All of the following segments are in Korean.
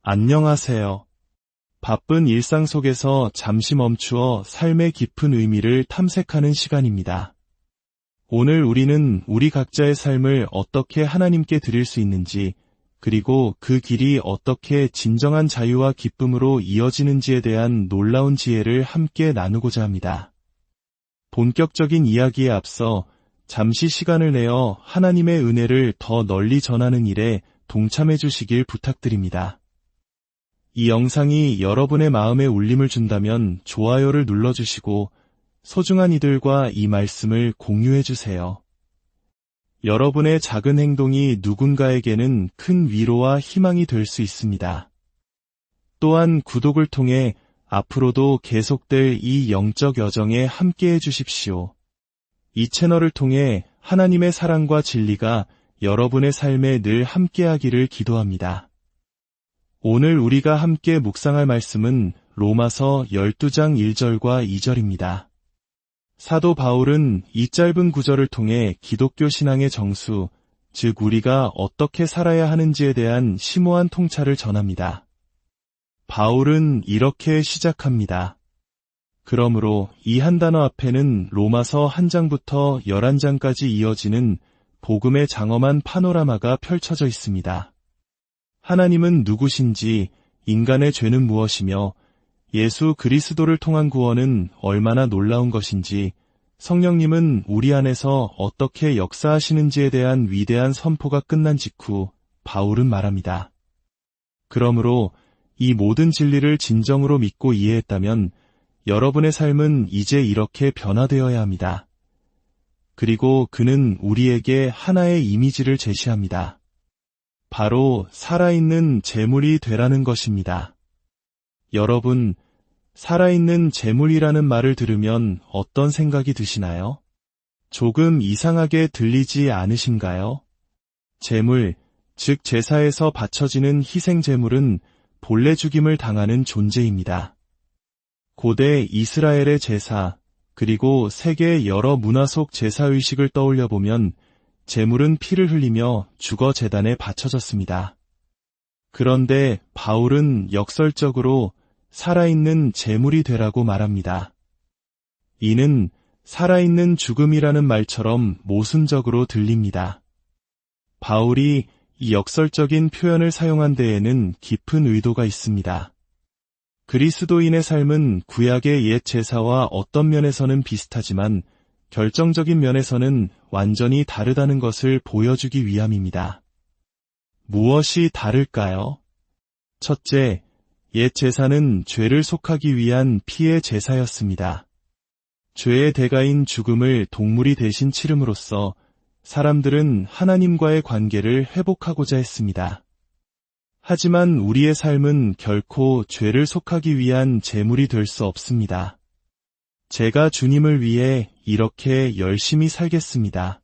안녕하세요. 바쁜 일상 속에서 잠시 멈추어 삶의 깊은 의미를 탐색하는 시간입니다. 오늘 우리는 우리 각자의 삶을 어떻게 하나님께 드릴 수 있는지, 그리고 그 길이 어떻게 진정한 자유와 기쁨으로 이어지는지에 대한 놀라운 지혜를 함께 나누고자 합니다. 본격적인 이야기에 앞서 잠시 시간을 내어 하나님의 은혜를 더 널리 전하는 일에 동참해 주시길 부탁드립니다. 이 영상이 여러분의 마음에 울림을 준다면 좋아요를 눌러주시고 소중한 이들과 이 말씀을 공유해주세요. 여러분의 작은 행동이 누군가에게는 큰 위로와 희망이 될 수 있습니다. 또한 구독을 통해 앞으로도 계속될 이 영적 여정에 함께해 주십시오. 이 채널을 통해 하나님의 사랑과 진리가 여러분의 삶에 늘 함께하기를 기도합니다. 오늘 우리가 함께 묵상할 말씀은 로마서 12장 1절과 2절입니다. 사도 바울은 이 짧은 구절을 통해 기독교 신앙의 정수, 즉 우리가 어떻게 살아야 하는지에 대한 심오한 통찰을 전합니다. 바울은 이렇게 시작합니다. 그러므로 이 한 단어 앞에는 로마서 1장부터 11장까지 이어지는 복음의 장엄한 파노라마가 펼쳐져 있습니다. 하나님은 누구신지, 인간의 죄는 무엇이며, 예수 그리스도를 통한 구원은 얼마나 놀라운 것인지, 성령님은 우리 안에서 어떻게 역사하시는지에 대한 위대한 선포가 끝난 직후 바울은 말합니다. 그러므로 이 모든 진리를 진정으로 믿고 이해했다면 여러분의 삶은 이제 이렇게 변화되어야 합니다. 그리고 그는 우리에게 하나의 이미지를 제시합니다. 바로 살아있는 재물이 되라는 것입니다. 여러분, 살아있는 재물이라는 말을 들으면 어떤 생각이 드시나요? 조금 이상하게 들리지 않으신가요? 재물, 즉 제사에서 바쳐지는 희생 재물은 본래 죽임을 당하는 존재입니다. 고대 이스라엘의 제사, 그리고 세계 여러 문화 속 제사의식을 떠올려 보면 제물은 피를 흘리며 주거 제단에 바쳐졌습니다. 그런데 바울은 역설적으로 살아있는 제물이 되라고 말합니다. 이는 살아있는 죽음이라는 말처럼 모순적으로 들립니다. 바울이 이 역설적인 표현을 사용한 데에는 깊은 의도가 있습니다. 그리스도인의 삶은 구약의 옛 제사와 어떤 면에서는 비슷하지만 결정적인 면에서는 완전히 다르다는 것을 보여주기 위함입니다. 무엇이 다를까요? 첫째, 옛 제사는 죄를 속하기 위한 피의 제사였습니다. 죄의 대가인 죽음을 동물이 대신 치름으로써 사람들은 하나님과의 관계를 회복하고자 했습니다. 하지만 우리의 삶은 결코 죄를 속하기 위한 제물이 될 수 없습니다. 제가 주님을 위해 이렇게 열심히 살겠습니다.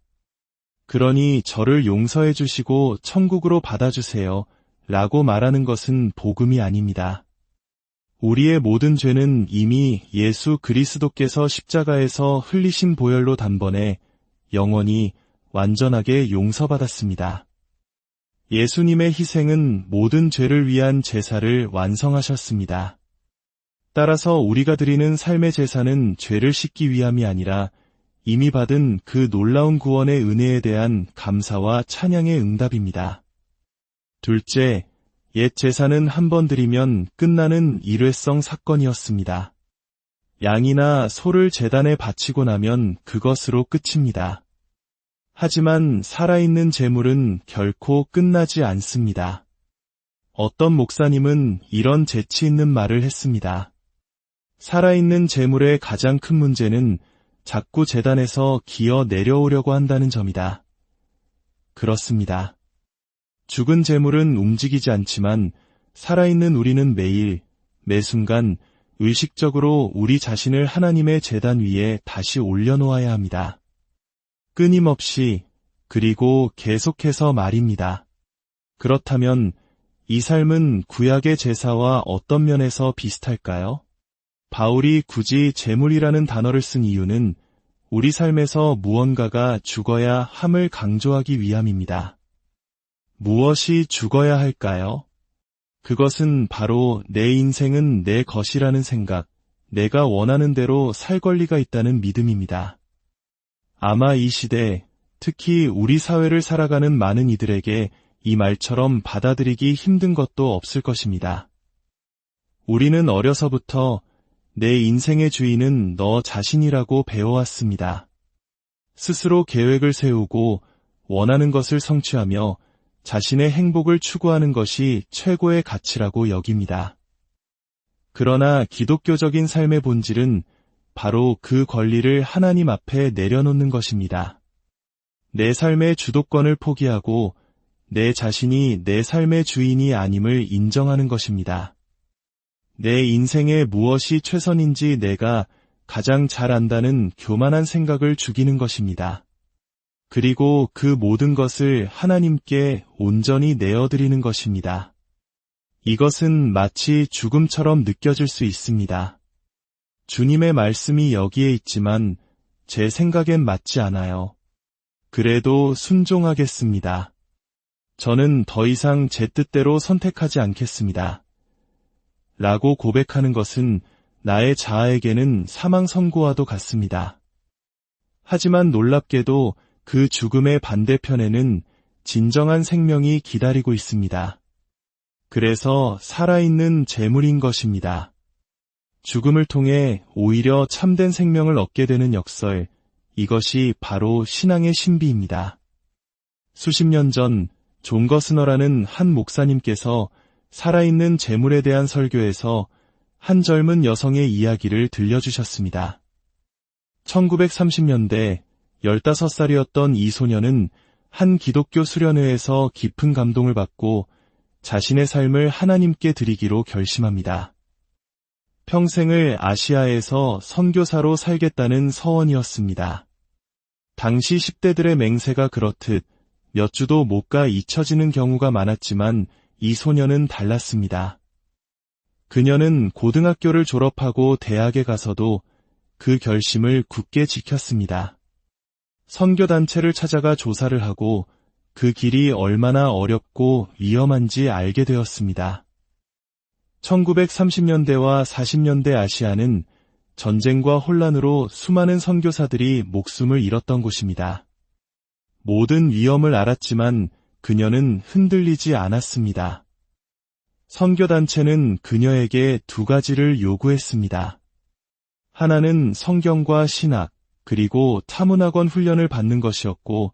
그러니 저를 용서해 주시고 천국으로 받아주세요. 라고 말하는 것은 복음이 아닙니다. 우리의 모든 죄는 이미 예수 그리스도께서 십자가에서 흘리신 보혈로 단번에 영원히 완전하게 용서받았습니다. 예수님의 희생은 모든 죄를 위한 제사를 완성하셨습니다. 따라서 우리가 드리는 삶의 제사는 죄를 씻기 위함이 아니라 이미 받은 그 놀라운 구원의 은혜에 대한 감사와 찬양의 응답입니다. 둘째, 옛 제사는 한 번 드리면 끝나는 일회성 사건이었습니다. 양이나 소를 제단에 바치고 나면 그것으로 끝입니다. 하지만 살아있는 제물은 결코 끝나지 않습니다. 어떤 목사님은 이런 재치 있는 말을 했습니다. 살아있는 제물의 가장 큰 문제는 자꾸 제단에서 기어 내려오려고 한다는 점이다. 그렇습니다. 죽은 제물은 움직이지 않지만 살아있는 우리는 매일, 매 순간 의식적으로 우리 자신을 하나님의 제단 위에 다시 올려놓아야 합니다. 끊임없이, 그리고 계속해서 말입니다. 그렇다면 이 삶은 구약의 제사와 어떤 면에서 비슷할까요? 바울이 굳이 제물이라는 단어를 쓴 이유는 우리 삶에서 무언가가 죽어야 함을 강조하기 위함입니다. 무엇이 죽어야 할까요? 그것은 바로 내 인생은 내 것이라는 생각, 내가 원하는 대로 살 권리가 있다는 믿음입니다. 아마 이 시대, 특히 우리 사회를 살아가는 많은 이들에게 이 말처럼 받아들이기 힘든 것도 없을 것입니다. 우리는 어려서부터 내 인생의 주인은 너 자신이라고 배워왔습니다. 스스로 계획을 세우고 원하는 것을 성취하며 자신의 행복을 추구하는 것이 최고의 가치라고 여깁니다. 그러나 기독교적인 삶의 본질은 바로 그 권리를 하나님 앞에 내려놓는 것입니다. 내 삶의 주도권을 포기하고 내 자신이 내 삶의 주인이 아님을 인정하는 것입니다. 내 인생에 무엇이 최선인지 내가 가장 잘 안다는 교만한 생각을 죽이는 것입니다. 그리고 그 모든 것을 하나님께 온전히 내어드리는 것입니다. 이것은 마치 죽음처럼 느껴질 수 있습니다. 주님의 말씀이 여기에 있지만 제 생각엔 맞지 않아요. 그래도 순종하겠습니다. 저는 더 이상 제 뜻대로 선택하지 않겠습니다. 라고 고백하는 것은 나의 자아에게는 사망 선고와도 같습니다. 하지만 놀랍게도 그 죽음의 반대편에는 진정한 생명이 기다리고 있습니다. 그래서 살아있는 재물인 것입니다. 죽음을 통해 오히려 참된 생명을 얻게 되는 역설, 이것이 바로 신앙의 신비입니다. 수십 년 전 존 거스너라는 한 목사님께서 살아있는 재물에 대한 설교에서 한 젊은 여성의 이야기를 들려주셨습니다. 1930년대 15살이었던 이 소녀는 한 기독교 수련회에서 깊은 감동을 받고 자신의 삶을 하나님께 드리기로 결심합니다. 평생을 아시아에서 선교사로 살겠다는 서원이었습니다. 당시 10대들의 맹세가 그렇듯 몇 주도 못 가 잊혀지는 경우가 많았지만 이 소녀는 달랐습니다. 그녀는 고등학교를 졸업하고 대학에 가서도 그 결심을 굳게 지켰습니다. 선교단체를 찾아가 조사를 하고 그 길이 얼마나 어렵고 위험한지 알게 되었습니다. 1930년대와 40년대 아시아는 전쟁과 혼란으로 수많은 선교사들이 목숨을 잃었던 곳입니다. 모든 위험을 알았지만 그녀는 흔들리지 않았습니다. 선교단체는 그녀에게 두 가지를 요구했습니다. 하나는 성경과 신학, 그리고 타문학원 훈련을 받는 것이었고,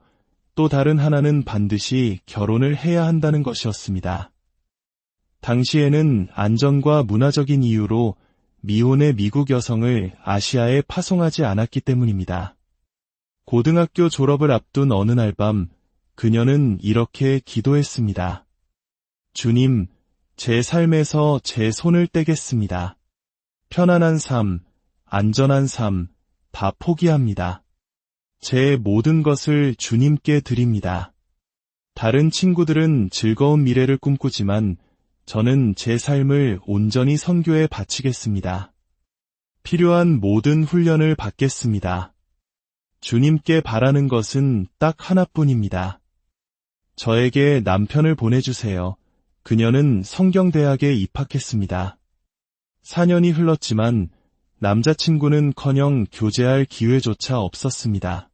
또 다른 하나는 반드시 결혼을 해야 한다는 것이었습니다. 당시에는 안전과 문화적인 이유로 미혼의 미국 여성을 아시아에 파송하지 않았기 때문입니다. 고등학교 졸업을 앞둔 어느 날 밤, 그녀는 이렇게 기도했습니다. 주님, 제 삶에서 제 손을 떼겠습니다. 편안한 삶, 안전한 삶, 다 포기합니다. 제 모든 것을 주님께 드립니다. 다른 친구들은 즐거운 미래를 꿈꾸지만 저는 제 삶을 온전히 선교에 바치겠습니다. 필요한 모든 훈련을 받겠습니다. 주님께 바라는 것은 딱 하나뿐입니다. 저에게 남편을 보내주세요. 그녀는 성경대학에 입학했습니다. 4년이 흘렀지만 남자친구는커녕 교제할 기회조차 없었습니다.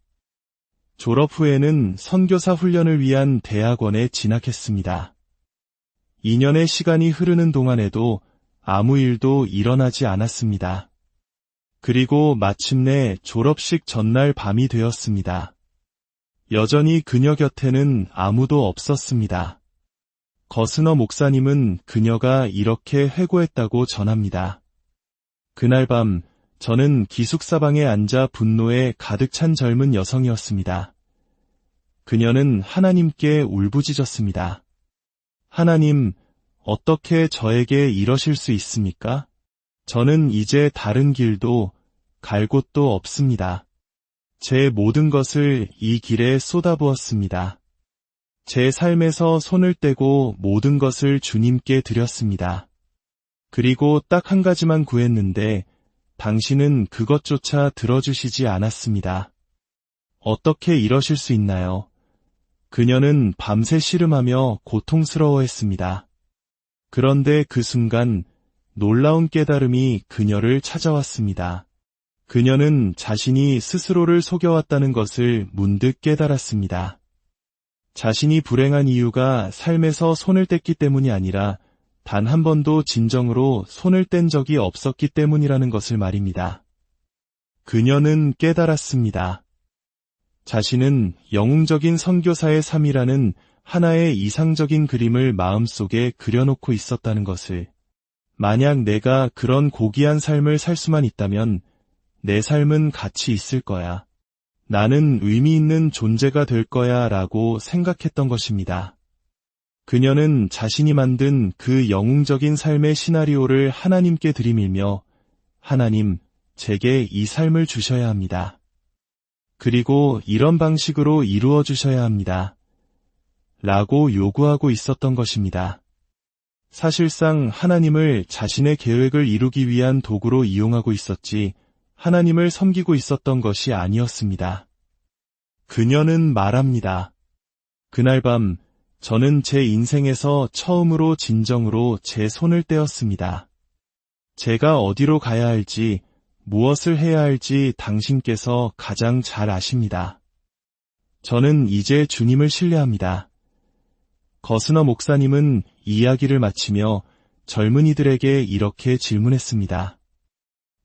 졸업 후에는 선교사 훈련을 위한 대학원에 진학했습니다. 2년의 시간이 흐르는 동안에도 아무 일도 일어나지 않았습니다. 그리고 마침내 졸업식 전날 밤이 되었습니다. 여전히 그녀 곁에는 아무도 없었습니다. 거스너 목사님은 그녀가 이렇게 회고했다고 전합니다. 그날 밤 저는 기숙사방에 앉아 분노에 가득 찬 젊은 여성이었습니다. 그녀는 하나님께 울부짖었습니다. 하나님, 어떻게 저에게 이러실 수 있습니까? 저는 이제 다른 길도 갈 곳도 없습니다. 제 모든 것을 이 길에 쏟아부었습니다. 제 삶에서 손을 떼고 모든 것을 주님께 드렸습니다. 그리고 딱 한 가지만 구했는데 당신은 그것조차 들어주시지 않았습니다. 어떻게 이러실 수 있나요? 그녀는 밤새 씨름하며 고통스러워했습니다. 그런데 그 순간 놀라운 깨달음이 그녀를 찾아왔습니다. 그녀는 자신이 스스로를 속여왔다는 것을 문득 깨달았습니다. 자신이 불행한 이유가 삶에서 손을 뗐기 때문이 아니라 단 한 번도 진정으로 손을 뗀 적이 없었기 때문이라는 것을 말입니다. 그녀는 깨달았습니다. 자신은 영웅적인 선교사의 삶이라는 하나의 이상적인 그림을 마음속에 그려놓고 있었다는 것을. 만약 내가 그런 고귀한 삶을 살 수만 있다면 내 삶은 가치 있을 거야. 나는 의미 있는 존재가 될 거야 라고 생각했던 것입니다. 그녀는 자신이 만든 그 영웅적인 삶의 시나리오를 하나님께 들이밀며 하나님, 제게 이 삶을 주셔야 합니다. 그리고 이런 방식으로 이루어 주셔야 합니다. 라고 요구하고 있었던 것입니다. 사실상 하나님을 자신의 계획을 이루기 위한 도구로 이용하고 있었지 하나님을 섬기고 있었던 것이 아니었습니다. 그녀는 말합니다. 그날 밤 저는 제 인생에서 처음으로 진정으로 제 손을 떼었습니다. 제가 어디로 가야 할지, 무엇을 해야 할지 당신께서 가장 잘 아십니다. 저는 이제 주님을 신뢰합니다. 거스너 목사님은 이야기를 마치며 젊은이들에게 이렇게 질문했습니다.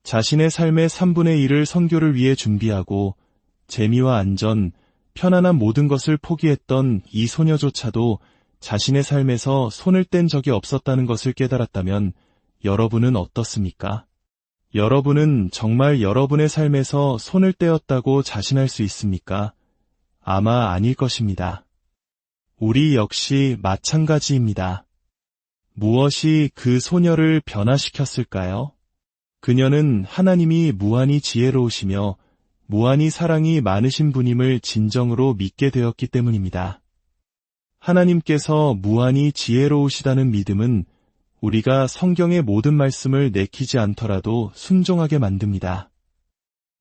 자신의 삶의 3분의 1을 선교를 위해 준비하고 재미와 안전, 편안한 모든 것을 포기했던 이 소녀조차도 자신의 삶에서 손을 뗀 적이 없었다는 것을 깨달았다면 여러분은 어떻습니까? 여러분은 정말 여러분의 삶에서 손을 떼었다고 자신할 수 있습니까? 아마 아닐 것입니다. 우리 역시 마찬가지입니다. 무엇이 그 소녀를 변화시켰을까요? 그녀는 하나님이 무한히 지혜로우시며 무한히 사랑이 많으신 분임을 진정으로 믿게 되었기 때문입니다. 하나님께서 무한히 지혜로우시다는 믿음은 우리가 성경의 모든 말씀을 내키지 않더라도 순종하게 만듭니다.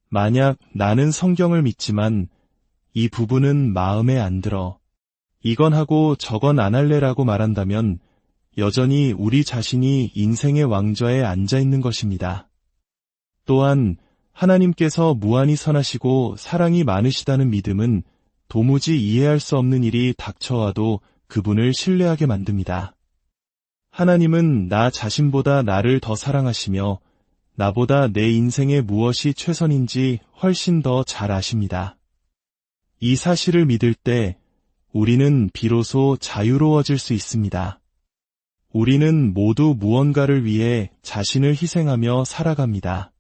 만약 나는 성경을 믿지만 이 부분은 마음에 안 들어, 이건 하고 저건 안 할래라고 말한다면 여전히 우리 자신이 인생의 왕좌에 앉아 있는 것입니다. 또한 하나님께서 무한히 선하시고 사랑이 많으시다는 믿음은 도무지 이해할 수 없는 일이 닥쳐와도 그분을 신뢰하게 만듭니다. 하나님은 나 자신보다 나를 더 사랑하시며 나보다 내 인생에 무엇이 최선인지 훨씬 더 잘 아십니다. 이 사실을 믿을 때 우리는 비로소 자유로워질 수 있습니다. 우리는 모두 무언가를 위해 자신을 희생하며 살아갑니다.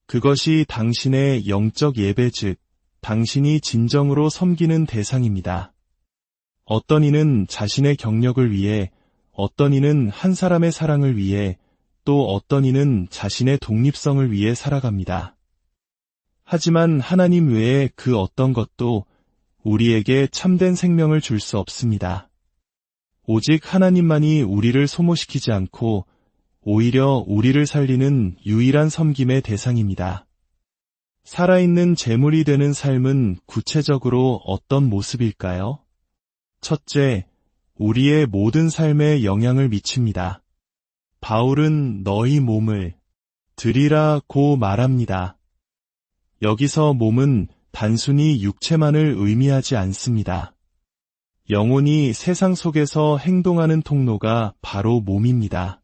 그것이 당신의 영적 예배 즉 당신이 진정으로 섬기는 대상입니다. 어떤 이는 자신의 경력을 위해, 어떤 이는 한 사람의 사랑을 위해, 또 어떤 이는 자신의 독립성을 위해 살아갑니다. 하지만 하나님 외에 그 어떤 것도 우리에게 참된 생명을 줄 수 없습니다. 오직 하나님만이 우리를 소모시키지 않고 오히려 우리를 살리는 유일한 섬김의 대상입니다. 살아있는 제물이 되는 삶은 구체적으로 어떤 모습일까요? 첫째, 우리의 모든 삶에 영향을 미칩니다. 바울은 너희 몸을 드리라고 말합니다. 여기서 몸은 단순히 육체만을 의미하지 않습니다. 영혼이 세상 속에서 행동하는 통로가 바로 몸입니다.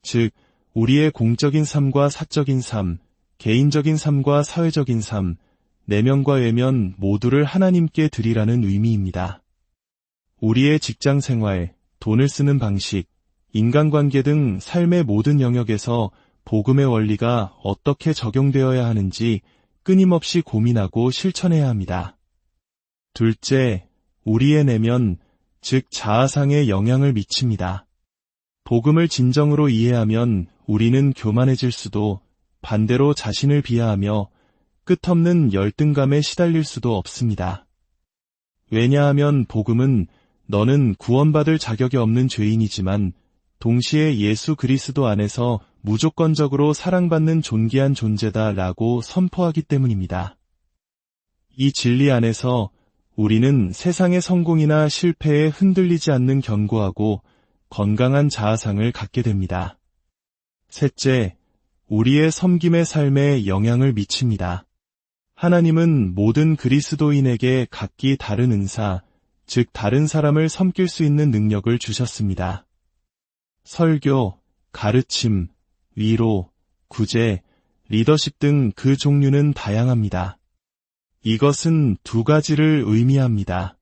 즉, 우리의 공적인 삶과 사적인 삶, 개인적인 삶과 사회적인 삶, 내면과 외면 모두를 하나님께 드리라는 의미입니다. 우리의 직장 생활, 돈을 쓰는 방식, 인간관계 등 삶의 모든 영역에서 복음의 원리가 어떻게 적용되어야 하는지 끊임없이 고민하고 실천해야 합니다. 둘째, 우리의 내면, 즉 자아상에 영향을 미칩니다. 복음을 진정으로 이해하면 우리는 교만해질 수도, 반대로 자신을 비하하며 끝없는 열등감에 시달릴 수도 없습니다. 왜냐하면 복음은 너는 구원받을 자격이 없는 죄인이지만 동시에 예수 그리스도 안에서 무조건적으로 사랑받는 존귀한 존재다라고 선포하기 때문입니다. 이 진리 안에서 우리는 세상의 성공이나 실패에 흔들리지 않는 견고하고 건강한 자아상을 갖게 됩니다. 셋째, 우리의 섬김의 삶에 영향을 미칩니다. 하나님은 모든 그리스도인에게 각기 다른 은사, 즉 다른 사람을 섬길 수 있는 능력을 주셨습니다. 설교, 가르침, 위로, 구제, 리더십 등 그 종류는 다양합니다. 이것은 두 가지를 의미합니다.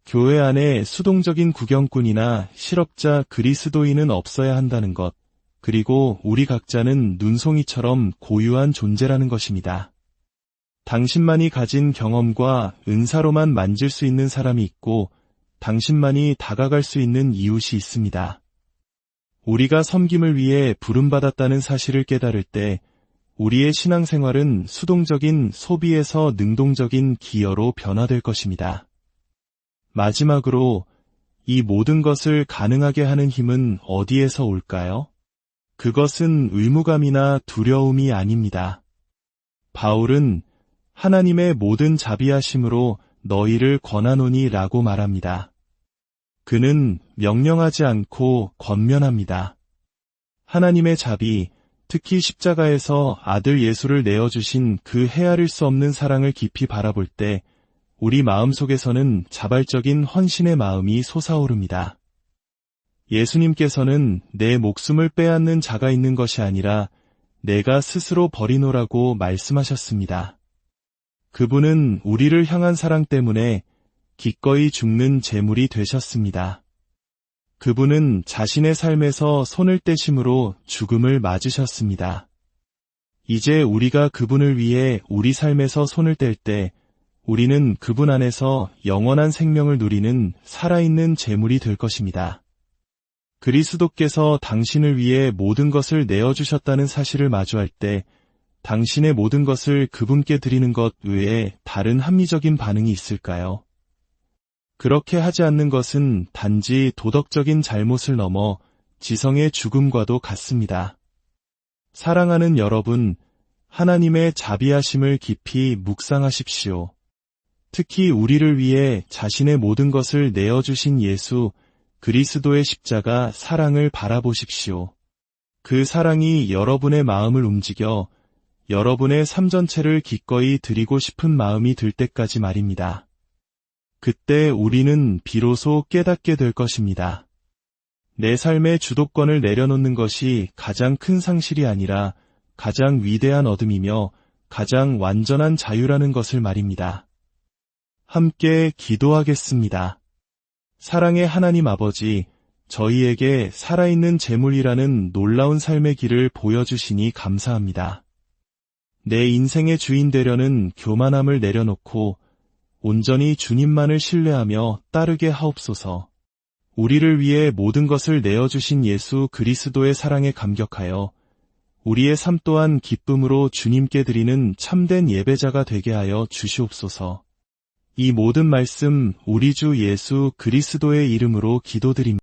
교회 안에 수동적인 구경꾼이나 실업자 그리스도인은 없어야 한다는 것, 그리고 우리 각자는 눈송이처럼 고유한 존재라는 것입니다. 당신만이 가진 경험과 은사로만 만질 수 있는 사람이 있고, 당신만이 다가갈 수 있는 이웃이 있습니다. 우리가 섬김을 위해 부름받았다는 사실을 깨달을 때, 우리의 신앙생활은 수동적인 소비에서 능동적인 기여로 변화될 것입니다. 마지막으로, 이 모든 것을 가능하게 하는 힘은 어디에서 올까요? 그것은 의무감이나 두려움이 아닙니다. 바울은 하나님의 모든 자비하심으로 너희를 권하노니 라고 말합니다. 그는 명령하지 않고 권면합니다. 하나님의 자비, 특히 십자가에서 아들 예수를 내어주신 그 헤아릴 수 없는 사랑을 깊이 바라볼 때 우리 마음속에서는 자발적인 헌신의 마음이 솟아오릅니다. 예수님께서는 내 목숨을 빼앗는 자가 있는 것이 아니라 내가 스스로 버리노라고 말씀하셨습니다. 그분은 우리를 향한 사랑 때문에 기꺼이 죽는 제물이 되셨습니다. 그분은 자신의 삶에서 손을 떼심으로 죽음을 맞으셨습니다. 이제 우리가 그분을 위해 우리 삶에서 손을 뗄 때 우리는 그분 안에서 영원한 생명을 누리는 살아있는 제물이 될 것입니다. 그리스도께서 당신을 위해 모든 것을 내어주셨다는 사실을 마주할 때 당신의 모든 것을 그분께 드리는 것 외에 다른 합리적인 반응이 있을까요? 그렇게 하지 않는 것은 단지 도덕적인 잘못을 넘어 지성의 죽음과도 같습니다. 사랑하는 여러분, 하나님의 자비하심을 깊이 묵상하십시오. 특히 우리를 위해 자신의 모든 것을 내어주신 예수, 그리스도의 십자가 사랑을 바라보십시오. 그 사랑이 여러분의 마음을 움직여 여러분의 삶 전체를 기꺼이 드리고 싶은 마음이 들 때까지 말입니다. 그때 우리는 비로소 깨닫게 될 것입니다. 내 삶의 주도권을 내려놓는 것이 가장 큰 상실이 아니라 가장 위대한 얻음이며 가장 완전한 자유라는 것을 말입니다. 함께 기도하겠습니다. 사랑의 하나님 아버지, 저희에게 살아있는 제물이라는 놀라운 삶의 길을 보여주시니 감사합니다. 내 인생의 주인 되려는 교만함을 내려놓고 온전히 주님만을 신뢰하며 따르게 하옵소서. 우리를 위해 모든 것을 내어주신 예수 그리스도의 사랑에 감격하여 우리의 삶 또한 기쁨으로 주님께 드리는 참된 예배자가 되게 하여 주시옵소서. 이 모든 말씀 우리 주 예수 그리스도의 이름으로 기도드립니다.